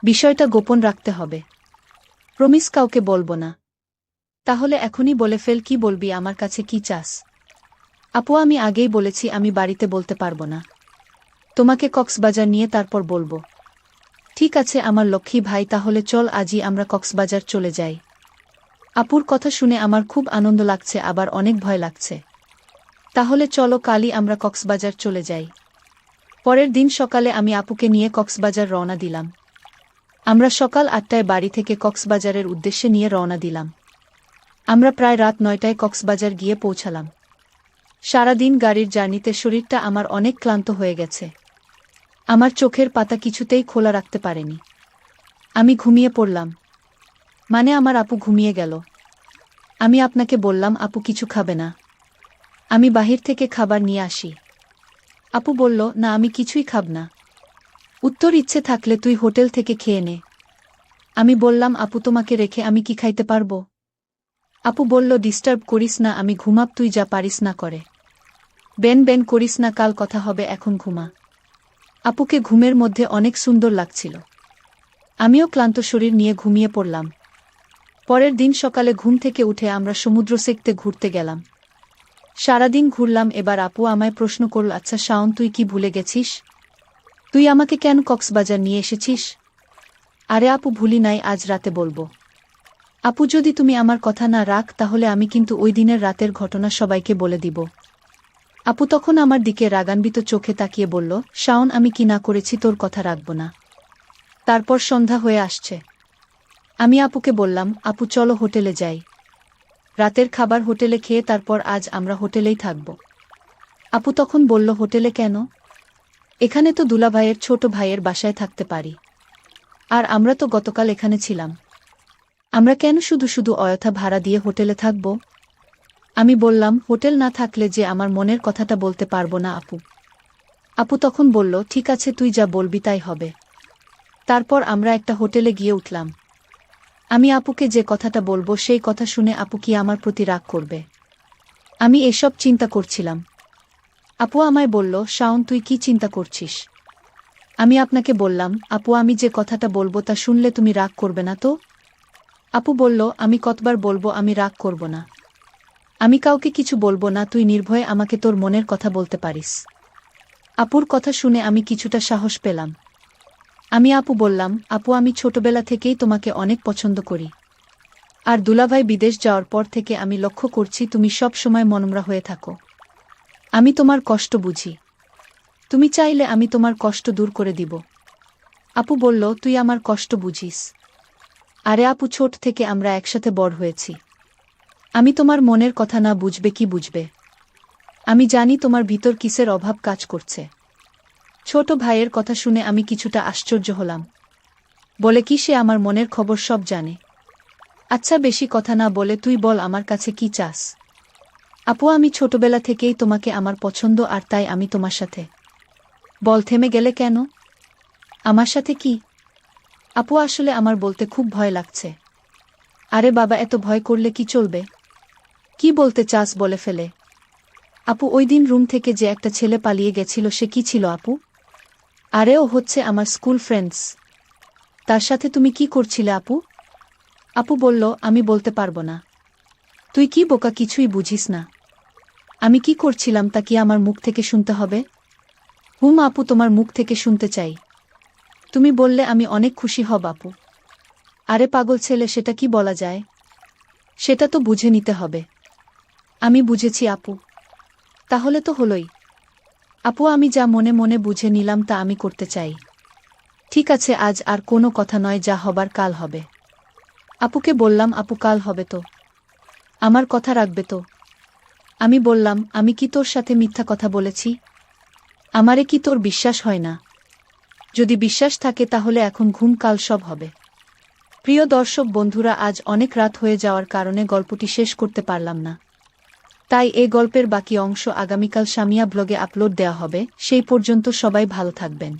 [SPEAKER 1] বিষয়টা গোপন রাখতে হবে। প্রমিস কাউকে বলবো না। তাহলে এখনই বলে ফেল, কি বলবি, আমার কাছে কি চাস? আপু আমি আগেই বলেছি আমি বাড়িতে বলতে পারবো না। তোমাকে কক্সবাজার নিয়ে তারপর বলবো। ঠিক আছে আমার লক্ষ্মী ভাই, তাহলে চল আজই আমরা কক্সবাজার চলে যাই। আপুর কথা শুনে আমার খুব আনন্দ লাগছে, আবার অনেক ভয় লাগছে। তাহলে চলো কালই আমরা কক্সবাজার চলে যাই। পরের দিন সকালে আমি আপুকে নিয়ে কক্সবাজার রওনা দিলাম। আমরা সকাল ৮টায় বাড়ি থেকে কক্সবাজারের উদ্দেশ্যে নিয়ে রওনা দিলাম। আমরা প্রায় রাত ৯টায় কক্সবাজার গিয়ে পৌঁছালাম। সারাদিন গাড়ির জার্নিতে শরীরটা আমার অনেক ক্লান্ত হয়ে গেছে। আমার চোখের পাতা কিছুতেই খোলা রাখতে পারেনি। আমি ঘুমিয়ে পড়লাম। মানে আমার আপু ঘুমিয়ে গেল। আমি আপনাকে বললাম, আপু কিছু খাবে না? আমি বাহির থেকে খাবার নিয়ে আসি। আপু বলল, না আমি কিছুই খাব না। উত্তর, ইচ্ছে থাকলে তুই হোটেল থেকে খেয়ে নে। আমি বললাম, আপু তোমাকে রেখে আমি কি খাইতে পারবো? আপু বলল, ডিস্টার্ব করিস না, আমি ঘুমাব, তুই যা পারিস না করে। বেন বেন করিস না, কাল কথা হবে, এখন ঘুমা। আপুকে ঘুমের মধ্যে অনেক সুন্দর লাগছিল। আমিও ক্লান্ত শরীর নিয়ে ঘুমিয়ে পড়লাম। পরের দিন সকালে ঘুম থেকে উঠে আমরা সমুদ্র সেকতে ঘুরতে গেলাম। সারাদিন ঘুরলাম। এবার আপু আমায় প্রশ্ন করল, আচ্ছা শাওন, তুই কি ভুলে গেছিস? তুই আমাকে কেন কক্সবাজার নিয়ে এসেছিস? আরে আপু ভুলি নাই, আজ রাতে বলবো। আপু যদি তুমি আমার কথা না রাখ, তাহলে আমি কিন্তু ওই দিনের রাতের ঘটনা সবাইকে বলে দিব। আপু তখন আমার দিকে রাগান্বিত চোখে তাকিয়ে বলল, শাওন আমি কি না করেছি তোর কথা রাখব না? তারপর সন্ধ্যা হয়ে আসছে। আমি আপুকে বললাম, আপু চলো হোটেলে যাই। রাতের খাবার হোটেলে খেয়ে তারপর আজ আমরা হোটেলেই থাকব। আপু তখন বলল, হোটেলে কেন? এখানে তো দুলাভাইয়ের ছোট ভাইয়ের বাসায় থাকতে পারি। আর আমরা তো গতকাল এখানে ছিলাম। আমরা কেন শুধু শুধু অযথা ভাড়া দিয়ে হোটেলে থাকব? আমি বললাম, হোটেল না থাকলে যে আমার মনের কথাটা বলতে পারবো না আপু। আপু তখন বলল, ঠিক আছে তুই যা বলবি তাই হবে। তারপর আমরা একটা হোটেলে গিয়ে উঠলাম। আমি আপুকে যে কথাটা বলবো সেই কথা শুনে আপু কি আমার প্রতি রাগ করবে? আমি এসব চিন্তা করছিলাম। আপু আমায় বলল, শাওন তুই কি চিন্তা করছিস? আমি আপনাকে বললাম, আপু আমি যে কথাটা বলবো তা শুনলে তুমি রাগ করবে না তো? আপু বলল, আমি কতবার বলবো আমি রাগ করব না। আমি কাউকে কিছু বলবো না, তুই নির্ভয়ে আমাকে তোর মনের কথা বলতে পারিস। আপুর কথা শুনে আমি কিছুটা সাহস পেলাম। আমি আপু বললাম, আপু আমি ছোটবেলা থেকেই তোমাকে অনেক পছন্দ করি। আর দুলাভাই বিদেশ যাওয়ার পর থেকে আমি লক্ষ্য করছি তুমি সব সময় মনমরা হয়ে থাকো। আমি তোমার কষ্ট বুঝি। তুমি চাইলে আমি তোমার কষ্ট দূর করে দিব। আপু বলল, তুই আমার কষ্ট বুঝিস? আরে আপু ছোট থেকে আমরা একসাথে বড় হয়েছি। আমি তোমার মনের কথা না বুঝবে কি বুঝবে? আমি জানি তোমার ভিতর কিসের অভাব কাজ করছে। ছোট ভাইয়ের কথা শুনে আমি কিছুটা আশ্চর্য হলাম। বলে কি সে আমার মনের খবর সব জানে? আচ্ছা বেশি কথা না বলে তুই বল আমার কাছে কি চাস? আপু আমি ছোটবেলা থেকেই তোমাকে আমার পছন্দ, আর তাই আমি তোমার সাথে। বল থেমে গেলে কেন? আমার সাথে কি? আপু আসলে আমার বলতে খুব ভয় লাগছে। আরে বাবা এত ভয় করলে কি চলবে? কি বলতে চাস বলে ফেলে। আপু ওই দিন রুম থেকে যে একটা ছেলে পালিয়ে গেছিল সে কি ছিল আপু? আরে ও হচ্ছে আমার স্কুল ফ্রেন্ডস। তার সাথে তুমি কি করছিলে আপু? আপু বলল, আমি বলতে পারবো না। তুই কি বোকা, কিছুই বুঝিস না। আমি কি করছিলাম তা কি আমার মুখ থেকে শুনতে হবে? হুম আপু তোমার মুখ থেকে শুনতে চাই। তুমি বললে আমি অনেক খুশি হব আপু। আরে পাগল ছেলে, সেটা কি বলা যায়? সেটা তো বুঝে নিতে হবে। আমি বুঝেছি আপু। তাহলে তো হলোই। আপু আমি যা মনে মনে বুঝে নিলাম তা আমি করতে চাই। ঠিক আছে, আজ আর কোনো কথা নয়, যা হবার কাল হবে। আপুকে বললাম, আপু কাল হবে তো? আমার কথা রাখবে তো? আমি বললাম, আমি কি তোর সাথে মিথ্যা কথা বলেছি? আমারে কি তোর বিশ্বাস হয় না? যদি বিশ্বাস থাকে তাহলে এখন ঘুম, কাল সব হবে। প্রিয় দর্শক বন্ধুরা, আজ অনেক রাত হয়ে যাওয়ার কারণে গল্পটি শেষ করতে পারলাম না। তাই এই গল্পের বাকি অংশ আগামীকাল সামিয়া ব্লগে আপলোড দেওয়া হবে। সেই পর্যন্ত সবাই ভালো থাকবেন।